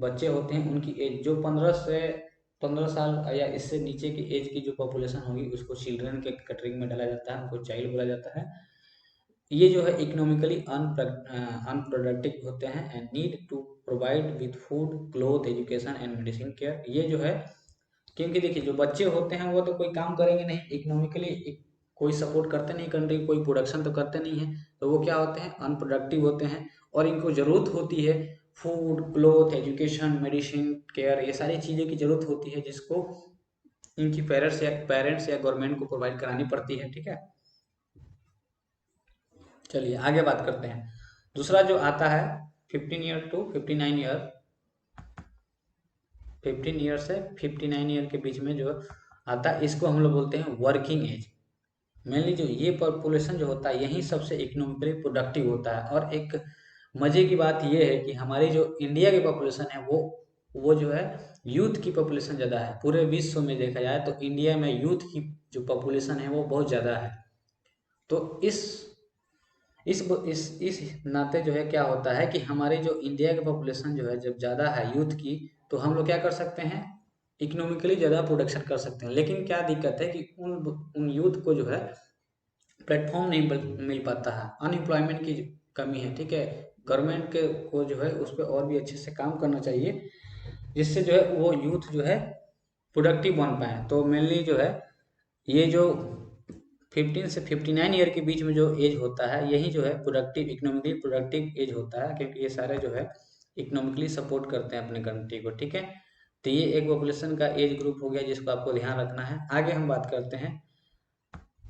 बच्चे होते हैं उनकी एज जो 15 साल या इससे नीचे की एज की जो पॉपुलेशन होगी उसको चिल्ड्रन के कैटेगरी में डाला जाता है, उनको चाइल्ड बोला जाता है। ये जो है इकोनॉमिकली अनप्रोडक्टिव होते हैं and need to provide with food, cloth, education and medicine care. ये जो है, क्योंकि देखिए जो बच्चे होते हैं वो तो कोई काम करेंगे नहीं, इकोनॉमिकली कोई सपोर्ट करते नहीं, कंट्री कोई प्रोडक्शन तो करते नहीं है, तो वो क्या होते हैं, अनप्रोडक्टिव होते हैं। और इनको ज़रूरत होती है food, cloth, education, medicine care, ये सारी चीज़ें की ज़रूरत होती है, जिसको इनकी पेरेंट्स या गवर्नमेंट को प्रोवाइड करानी पड़ती है, ठीक है। चलिए आगे बात करते हैं। दूसरा जो आता है 15 ईयर टू 59 ईयर, 15 ईयर से 59 ईयर के बीच में जो आता है, इसको हम लोग बोलते हैं वर्किंग एज। मेनली जो ये पॉपुलेशन जो होता है यही सबसे इकोनॉमिकली प्रोडक्टिव होता है। और एक मजे की बात ये है कि हमारी जो इंडिया की पॉपुलेशन है वो जो है यूथ की पॉपुलेशन ज़्यादा है। पूरे विश्व में देखा जाए तो इंडिया में यूथ की जो पॉपुलेशन है वो बहुत ज़्यादा है। तो इस नाते जो है क्या होता है कि हमारे जो इंडिया की पॉपुलेशन जो है जब ज़्यादा है यूथ की, तो हम लोग क्या कर सकते हैं, इकोनॉमिकली ज़्यादा प्रोडक्शन कर सकते हैं। लेकिन क्या दिक्कत है कि उन यूथ को जो है प्लेटफॉर्म नहीं मिल पाता है, अनएम्प्लॉयमेंट की कमी है, ठीक है। गवर्नमेंट के को जो है उस पर और भी अच्छे से काम करना चाहिए, जिससे जो है वो यूथ जो है प्रोडक्टिव बन पाए। तो मेनली जो है ये जो 15 से 59 ईयर के बीच में जो एज होता है यही जो है प्रोडक्टिव, इकोनॉमिकली प्रोडक्टिव एज होता है, क्योंकि ये सारे जो है इकोनॉमिकली सपोर्ट करते हैं अपने कंट्री को, ठीक है। तो ये एक पॉपुलेशन का एज ग्रुप हो गया जिसको आपको ध्यान रखना है। आगे हम बात करते हैं,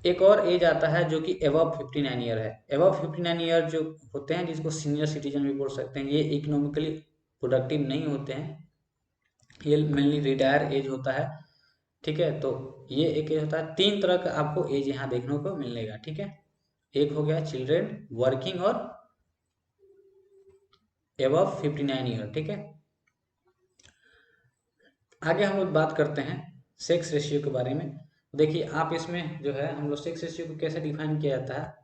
एक और एज आता है जो कि एबव 59 ईयर है। एबव 59 ईयर जो होते हैं, जिसको सीनियर सिटीजन भी बोल सकते हैं, ये इकोनॉमिकली प्रोडक्टिव नहीं होते हैं, ये मेनली रिटायर एज होता है, ठीक है। तो ये एक एज होता है। 3 तरह का आपको एज यहाँ देखने को मिलेगा, ठीक है। एक हो गया चिल्ड्रेन, वर्किंग और एबव 59 ईयर, ठीक है। आगे हम लोग बात करते हैं सेक्स रेशियो के बारे में। देखिए आप इसमें जो है हम लोग सेक्स रेशियो को कैसे डिफाइन किया जाता है।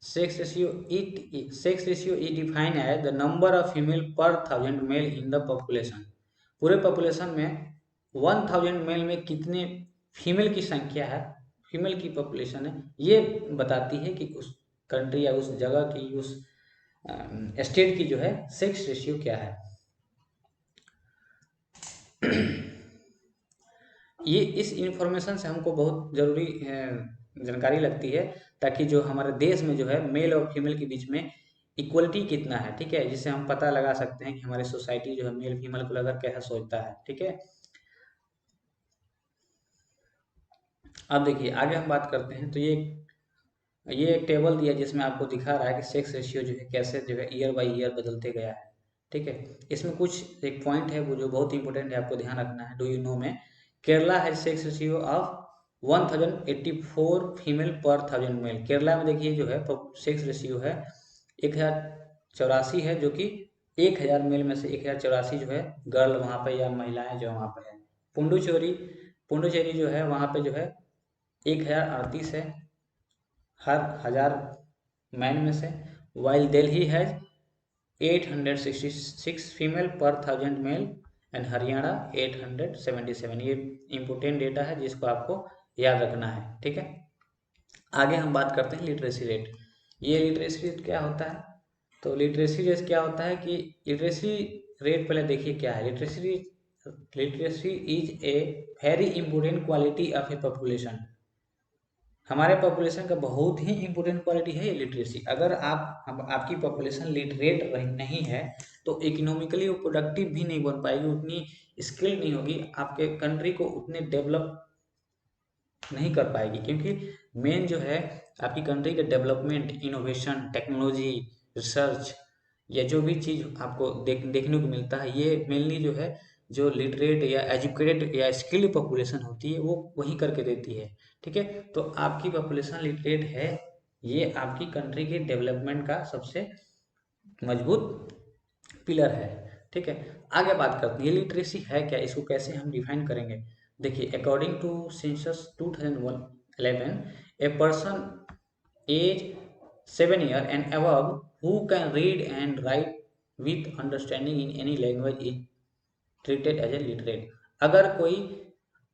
Sex ratio is define as the number of female per 1000 male in the population. पूरे पॉपुलेशन में 1000 मेल में कितने फीमेल की संख्या है, फीमेल की पॉपुलेशन है, ये बताती है कि उस कंट्री या उस जगह की, उस स्टेट की जो है सेक्स रेशियो क्या है। ये इस इंफॉर्मेशन से हमको बहुत ज़रूरी जानकारी लगती है, ताकि जो हमारे देश में जो है मेल और फीमेल के बीच में इक्वलिटी कितना है, ठीक है, जिससे हम पता लगा सकते हैं कि हमारी सोसाइटी जो है मेल फीमेल को लेकर कैसा सोचता है, ठीक है। अब देखिए आगे हम बात करते हैं। तो ये एक टेबल दिया जिसमें आपको दिखा रहा है कि सेक्स रेशियो जो है कैसे जो है ईयर बाई ईयर बदलते गया है, ठीक है। इसमें कुछ एक पॉइंट है वो जो बहुत इंपॉर्टेंट है, आपको ध्यान रखना है। डू यू नो में केरला है sex ratio of 1084 female per 1000 mail. Kerala में देखिए जो है सेक्स रेशियो है 1084 है, जो कि 1000 मेल में से 1084 जो है गर्ल वहाँ पे या महिलाएं जो वहाँ पे है। पुंडुचेरी पुंडुचेरी जो है वहाँ पे जो है 1038 है हर 1000 मैन में से। While Delhi has 866 female per 1000 male and Haryana 877। ये इंपोर्टेंट डेटा है जिसको आपको याद रखना है, ठीक है। आगे हम बात करते हैं लिटरेसी रेट। ये लिटरेसी रेट क्या होता है। तो लिटरेसी रेट क्या होता है कि लिटरेसी रेट पहले देखिए क्या है। Literacy is a very important quality of A population. हमारे पॉपुलेशन का बहुत ही इंपॉर्टेंट क्वालिटी है ये लिटरेसी। अगर आपकी पॉपुलेशन लिटरेट नहीं है तो इकोनॉमिकली वो प्रोडक्टिव भी नहीं बन पाएगी, उतनी स्किल्ड नहीं होगी, आपके कंट्री को उतने डेवलप नहीं कर पाएगी, क्योंकि मेन जो है आपकी कंट्री के डेवलपमेंट, इनोवेशन, टेक्नोलॉजी, रिसर्च, या जो भी चीज़ आपको देखने को मिलता है, ये मेनली जो है जो लिटरेट या एजुकेटेड या स्किल्ड पॉपुलेशन होती है वो वही करके देती है। ठीक है, तो आपकी पॉपुलेशन लिटरेट है, ये आपकी कंट्री के डेवलपमेंट का सबसे मजबूत पिलर है। ठीक है, आगे बात करते हैं ये लिटरेसी है क्या, इसको कैसे हम डिफाइन करेंगे। देखिए, according to census 2011, a person age 7 years and above who can read and write with understanding in any language is treated as a literate। अगर कोई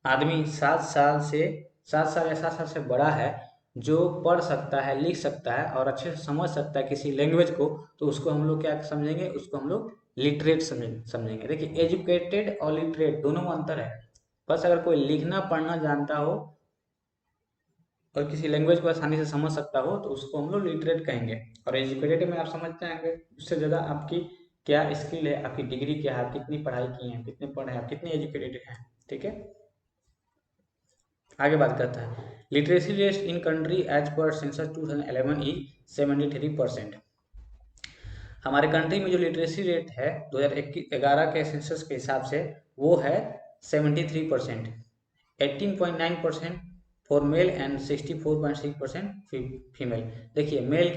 आदमी 7 साल या 7 साल से बड़ा है, जो पढ़ सकता है, लिख सकता है और अच्छे से समझ सकता है किसी लैंग्वेज को, तो उसको हम लोग क्या समझेंगे, उसको हम लोग लिटरेट समझेंगे। देखिए, एजुकेटेड और लिटरेट दोनों में अंतर है। बस अगर कोई लिखना पढ़ना जानता हो और किसी लैंग्वेज को आसानी से समझ सकता हो तो उसको हम लोग लिटरेट कहेंगे। और एजुकेटेड में आप समझ जाएंगे उससे ज़्यादा आपकी क्या स्किल है, आपकी डिग्री क्या है, आप कितनी पढ़ाई की हैं, कितने पढ़े हैं, आप कितने एजुकेटेड हैं। ठीक है, आगे बात करते हैं। Literacy rate in country as per census 2011 is 73%। हमारे कंट्री में जो लिटरेसी रेट है 2011 के सेंसस के हिसाब से वो है 73%, 18.9% फॉर मेल एंड 64.6% फीमेल। देखिए, मेल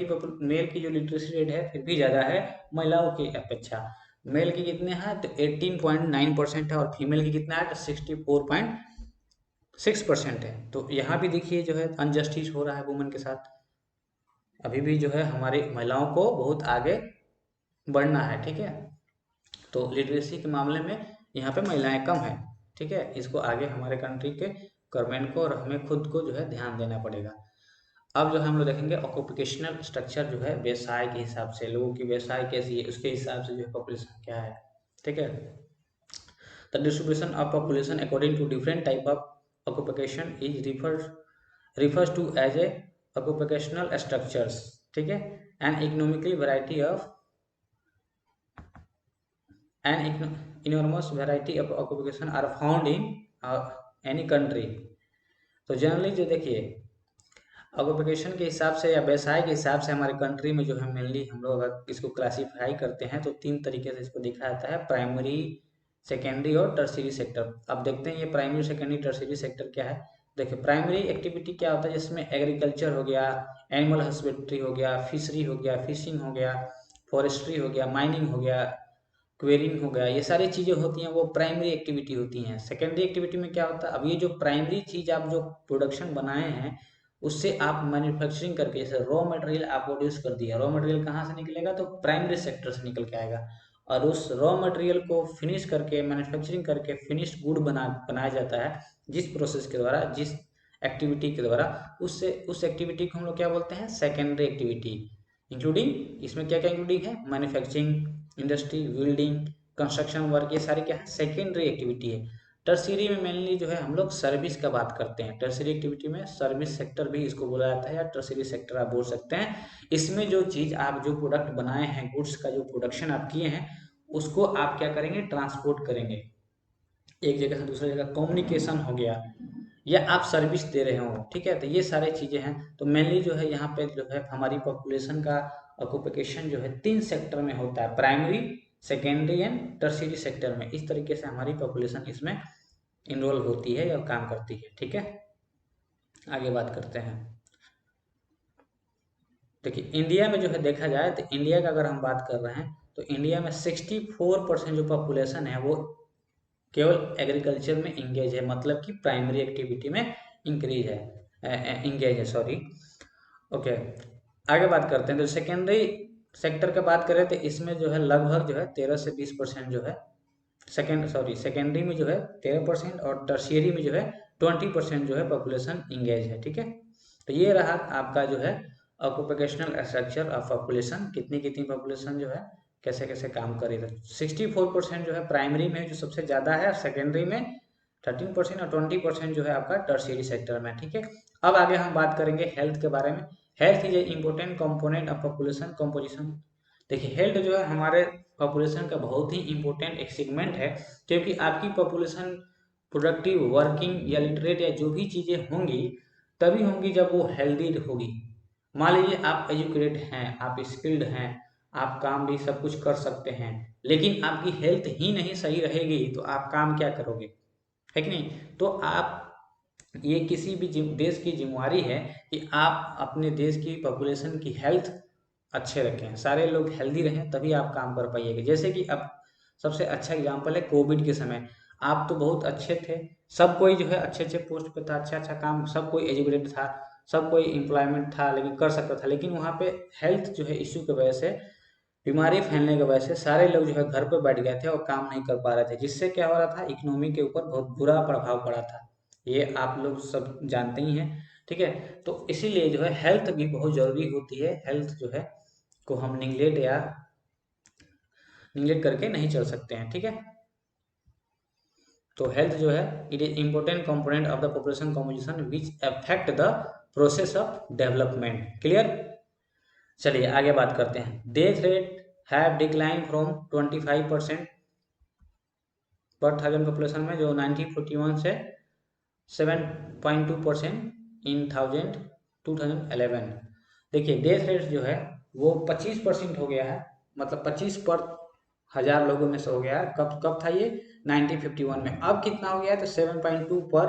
की जो लिटरेसी रेट है फिर भी ज़्यादा है महिलाओं की अपेक्षा। मेल की कितने हैं तो 18.9% है और फीमेल की कितना है तो 64.6% है। तो यहाँ भी देखिए जो है अनजस्टिस हो रहा है वुमेन के साथ। अभी भी जो है हमारी महिलाओं को बहुत आगे बढ़ना है। ठीक है, तो लिटरेसी के मामले में यहाँ पे महिलाएं कम है। ठीक है, इसको आगे हमारे कंट्री के गवर्नमेंट को और हमें खुद को जो है ध्यान देना पड़ेगा। अब जो है हम लोग देखेंगे ऑक्यूपेशनल स्ट्रक्चर, जो है व्यवसाय के हिसाब से लोगों की व्यवसाय कैसी है उसके हिसाब से जो है पॉपुलेशन क्या है। ठीक है, the distribution of population according to different type of occupation is refers to as a occupational structures। ठीक है, an economically variety of an enormous variety of occupation are found in any country। तो generally जो देखिए occupation के हिसाब से या व्यवसाय के हिसाब से हमारे कंट्री में जो है मेनली हम लोग अगर इसको क्लासीफाई करते हैं तो 3 तरीके से इसको देखा जाता है, प्राइमरी, सेकेंडरी और टर्शियरी सेक्टर। अब देखते हैं ये प्राइमरी, सेकेंडरी, टर्शियरी सेक्टर क्या है। देखिए, प्राइमरी एक्टिविटी क्या होता है, जिसमें एग्रीकल्चर हो गया, एनिमल हस्बेंड्री हो गया, फिशरी हो गया, फिशिंग हो गया, फॉरेस्ट्री हो गया, माइनिंग हो गया, क्वेरिंग हो गया, ये सारी चीज़ें होती हैं वो प्राइमरी एक्टिविटी होती हैं। सेकेंडरी एक्टिविटी में क्या होता है, अब ये जो प्राइमरी चीज़ आप जो प्रोडक्शन बनाए हैं उससे आप मैन्युफैक्चरिंग करके जैसे रॉ मटेरियल आप प्रोड्यूस कर दिया, रॉ मटेरियल कहाँ से निकलेगा तो प्राइमरी सेक्टर से निकल के आएगा और उस रॉ मटेरियल को फिनिश करके मैन्युफैक्चरिंग करके फिनिश्ड गुड बनाया जाता है जिस प्रोसेस के द्वारा, जिस एक्टिविटी के द्वारा, उससे उस एक्टिविटी को हम लोग क्या बोलते हैं सेकेंडरी एक्टिविटी। इंक्लूडिंग इसमें क्या क्या इंक्लूडिंग है, manufacturing, industry, building, construction work, ये सारी क्या है सेकेंडरी एक्टिविटी है। टर्शियरी में मेनली जो है हम लोग सर्विस का बात करते हैं। टर्शियरी एक्टिविटी में सर्विस सेक्टर भी इसको बोला जाता है या टर्शियरी सेक्टर आप बोल सकते हैं। इसमें जो चीज़ आप जो प्रोडक्ट बनाए हैं, गुड्स का जो प्रोडक्शन आप किए हैं उसको आप क्या करेंगे ट्रांसपोर्ट करेंगे एक जगह से दूसरी जगह, कम्युनिकेशन हो गया या आप सर्विस दे रहे हो। ठीक है, तो ये सारी चीज़ें हैं। तो मेनली जो है यहाँ पे जो है हमारी पॉपुलेशन का ऑक्यूपेशन जो है 3 सेक्टर में होता है, primary, secondary and tertiary sector में। इस तरीके से हमारी पॉपुलेशन इसमें इन्वॉल्व होती है या काम करती है। ठीक है, आगे बात करते हैं। देखिए, इंडिया में जो है देखा जाए तो इंडिया का अगर हम बात कर रहे हैं तो इंडिया में 64% जो पॉपुलेशन है वो केवल एग्रीकल्चर में इंगेज है, मतलब कि प्राइमरी एक्टिविटी में इंक्रीज है, इंगेज है, सॉरी। ओके, आगे बात करते हैं। तो सेकेंडरी सेक्टर का बात करें तो इसमें जो है लगभग जो है 13 से 20% जो है सेकेंडरी में जो है 13% और टर्शियरी में जो है 20% जो है पॉपुलेशन इंगेज है। ठीक है, तो ये रहा आपका जो है ऑक्यूपेशनल स्ट्रक्चर ऑफ पॉपुलेशन, कितनी कितनी पॉपुलेशन जो है कैसे कैसे काम करेगा। 64% जो है प्राइमरी में जो सबसे ज़्यादा है, सेकेंडरी में 13% और 20% जो है आपका टर्शियरी सेक्टर में। ठीक है, अब आगे हम बात करेंगे हेल्थ के बारे में। Health is a important component of population composition. देखिए, हेल्थ जो है हमारे पॉपुलेशन का बहुत ही इंपॉर्टेंट एक सेगमेंट है, क्योंकि आपकी पॉपुलेशन प्रोडक्टिव, वर्किंग या लिटरेट या जो भी चीज़ें होंगी तभी होंगी जब वो हेल्दी होगी। मान लीजिए आप एजुकेटेड हैं, आप स्किल्ड हैं, आप काम भी सब कुछ कर सकते हैं, लेकिन आपकी हेल्थ ही नहीं सही रहेगी तो आप काम क्या करोगे, है कि नहीं। तो आप, ये किसी भी देश की जिम्मेवारी है कि आप अपने देश की पॉपुलेशन की हेल्थ अच्छे रखें, सारे लोग हेल्दी रहें, तभी आप काम कर पाइएगा। जैसे कि अब सबसे अच्छा एग्जांपल है कोविड के समय, आप तो बहुत अच्छे थे, सब कोई जो है अच्छे अच्छे पोस्ट पे था, अच्छा अच्छा काम, सब कोई एजुकेटेड था, सब कोई एम्प्लॉयमेंट था, लेकिन कर सकता था, लेकिन वहाँ पे हेल्थ जो है इश्यू की वजह से, बीमारी फैलने की वजह से सारे लोग जो है घर पे बैठ गए थे और काम नहीं कर पा रहे थे, जिससे क्या हो रहा था, इकोनॉमी के ऊपर बहुत बुरा प्रभाव पड़ा था। ये आप लोग सब जानते ही हैं, ठीक है। तो इसीलिए जो है हेल्थ भी बहुत जरूरी होती है। हेल्थ जो है को हम निगलेक्ट करके नहीं चल सकते हैं, ठीक है। तो हेल्थ जो है it is important component of the population composition which affect the process of development. Clear. चलिए आगे बात करते हैं। Death rate have decline from 25% पर थाउजेंड पॉपुलेशन में, जो 1941 से 7.2% इन 2011। देखिए डेथ रेट जो है वो 25% हो गया है, मतलब 25 पर 1000 लोगों में से हो गया है। कब कब था ये, 1951 में। अब कितना हो गया है, तो 7.2 पर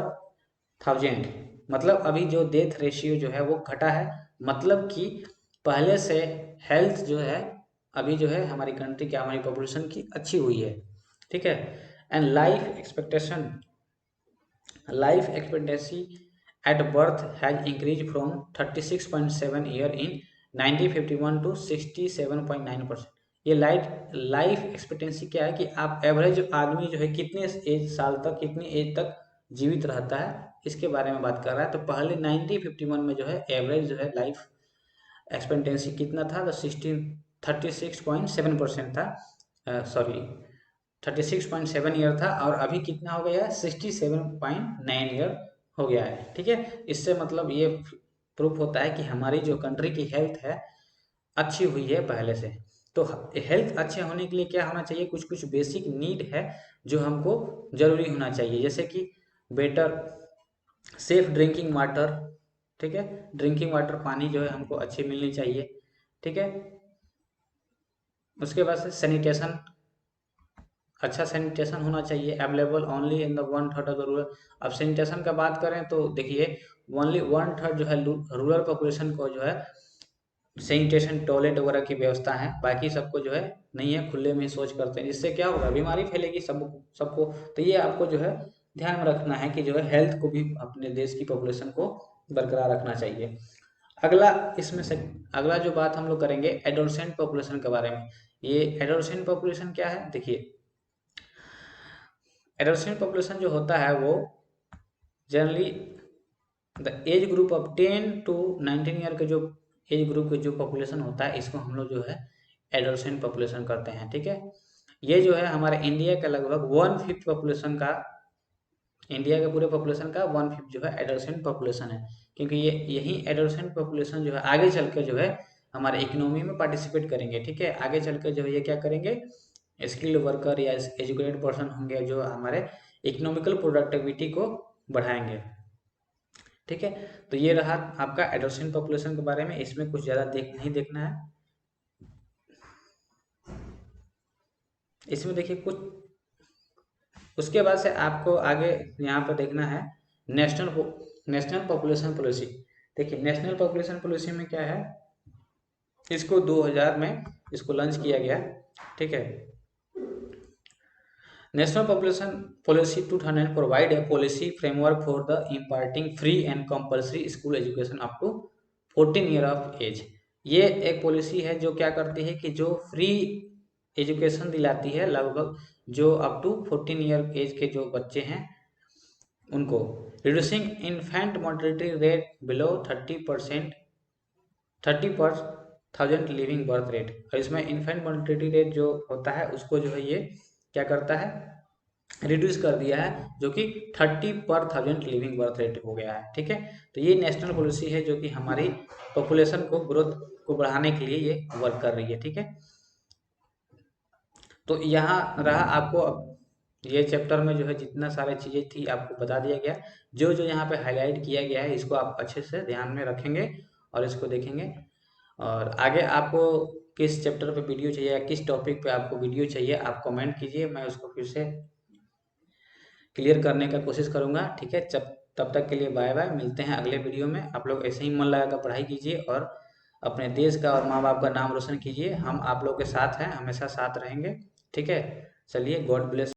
1000। मतलब अभी जो डेथ रेशियो जो है वो घटा है, मतलब कि पहले से हेल्थ जो है अभी जो है हमारी कंट्री की, हमारी पॉपुलेशन की अच्छी हुई है, ठीक है। And life expectancy at birth has increase from 36.7 year in 1951 to 67.9%। ये लाइफ एक्सपेक्टेंसी क्या है कि आप एवरेज आदमी जो है कितने एज साल तक, कितनी एज तक जीवित रहता है, इसके बारे में बात कर रहा है। तो पहले 1951 में जो है एवरेज जो है लाइफ एक्सपेक्टेंसी कितना था, तो 36.7% था, सॉरी 36.7 ईयर था, और अभी कितना हो गया है, 67.9 ईयर हो गया है, ठीक है। इससे मतलब ये प्रूफ होता है कि हमारी जो कंट्री की हेल्थ है अच्छी हुई है पहले से। तो हेल्थ अच्छे होने के लिए क्या होना चाहिए, कुछ कुछ बेसिक नीड है जो हमको जरूरी होना चाहिए, जैसे कि बेटर सेफ ड्रिंकिंग वाटर, ठीक है। ड्रिंकिंग वाटर, पानी जो है हमको अच्छी मिलनी चाहिए, ठीक है। उसके बाद से सैनिटेशन, अच्छा सैनिटेशन होना चाहिए, available only in the 1/3 of the rural. अब सैनिटेशन का बात करें तो देखिए ओनली 1/3 जो है रूरल पॉपुलेशन को जो है सैनिटेशन टॉयलेट वगैरह की व्यवस्था है, बाकी सबको जो है नहीं है, खुले में शौच करते हैं, जिससे क्या होगा, बीमारी फैलेगी सबको। तो ये आपको जो है ध्यान में रखना है कि जो है हेल्थ को भी अपने देश की पॉपुलेशन को बरकरार रखना चाहिए। अगला इसमें से अगला जो बात हम लोग करेंगे एडोलसेंट पॉपुलेशन के बारे में। ये एडोलसेंट पॉपुलेशन क्या है, देखिए एडोलसेंट पॉपुलेशन जो होता है वो generally the age group of 10 to 19 year के जो एज ग्रुप के जो पॉपुलेशन होता है, इसको हम लोग जो है एडोलसेंट पॉपुलेशन करते हैं, ठीक है। ये जो है हमारे इंडिया का लगभग 1/5 पॉपुलेशन का, इंडिया के पूरे पॉपुलेशन का 1/5 जो है एडोलसेंट पॉपुलेशन है, क्योंकि ये यही एडोलसेंट पॉपुलेशन जो है आगे चल के जो है हमारे इकोनॉमी में पार्टिसिपेट करेंगे, ठीक है। आगे चल के जो है ये क्या करेंगे, स्किल्ड वर्कर या एजुकेटेड पर्सन होंगे जो हमारे इकोनॉमिकल प्रोडक्टिविटी को बढ़ाएंगे, ठीक है। तो ये रहा आपका एडोलसेंट पॉपुलेशन के बारे में, इसमें कुछ ज़्यादा नहीं देखना है। इसमें देखिए कुछ, उसके बाद से आपको आगे यहाँ पर देखना है नेशनल पॉपुलेशन पॉलिसी। देखिए नेशनल पॉपुलेशन पॉलिसी में क्या है, इसको 2000 में इसको लॉन्च किया गया, ठीक है। National population policy 2000 provide a policy framework for the imparting free and compulsory school education up to 14 year of age. ये एक पॉलिसी है जो क्या करती है कि जो फ्री एजुकेशन दिलाती है लगभग जो अप टू 14 ईयर एज के जो बच्चे हैं उनको, reducing infant mortality rate below 30% 30 पर 1000 लिविंग बर्थ रेट। और इसमें इन्फेंट मोर्टेलिटी रेट जो होता है उसको जो है ये क्या करता है, रिड्यूस कर दिया है, जो कि 30 पर 1000 लिविंग बर्थ रेट हो गया है, ठीक है। तो ये नेशनल पॉलिसी है जो कि हमारी पॉपुलेशन को ग्रोथ को बढ़ाने के लिए ये वर्क कर रही है, ठीक है। तो यहाँ रहा आपको ये चैप्टर में जो है जितना सारी चीज़ें थी आपको बता दिया गया। जो जो यहाँ पे हाईलाइट किया गया है इसको आप अच्छे से ध्यान में रखेंगे और इसको देखेंगे। और आगे आपको किस चैप्टर पे वीडियो चाहिए या किस टॉपिक पे आपको वीडियो चाहिए आप कमेंट कीजिए, मैं उसको फिर से क्लियर करने का कोशिश करूँगा। ठीक है, तब तक के लिए बाय बाय, मिलते हैं अगले वीडियो में। आप लोग ऐसे ही मन लगाकर पढ़ाई कीजिए और अपने देश का और माँ बाप का नाम रोशन कीजिए। हम आप लोग के साथ हैं, हमेशा साथ रहेंगे। ठीक है, चलिए, गॉड ब्लेस।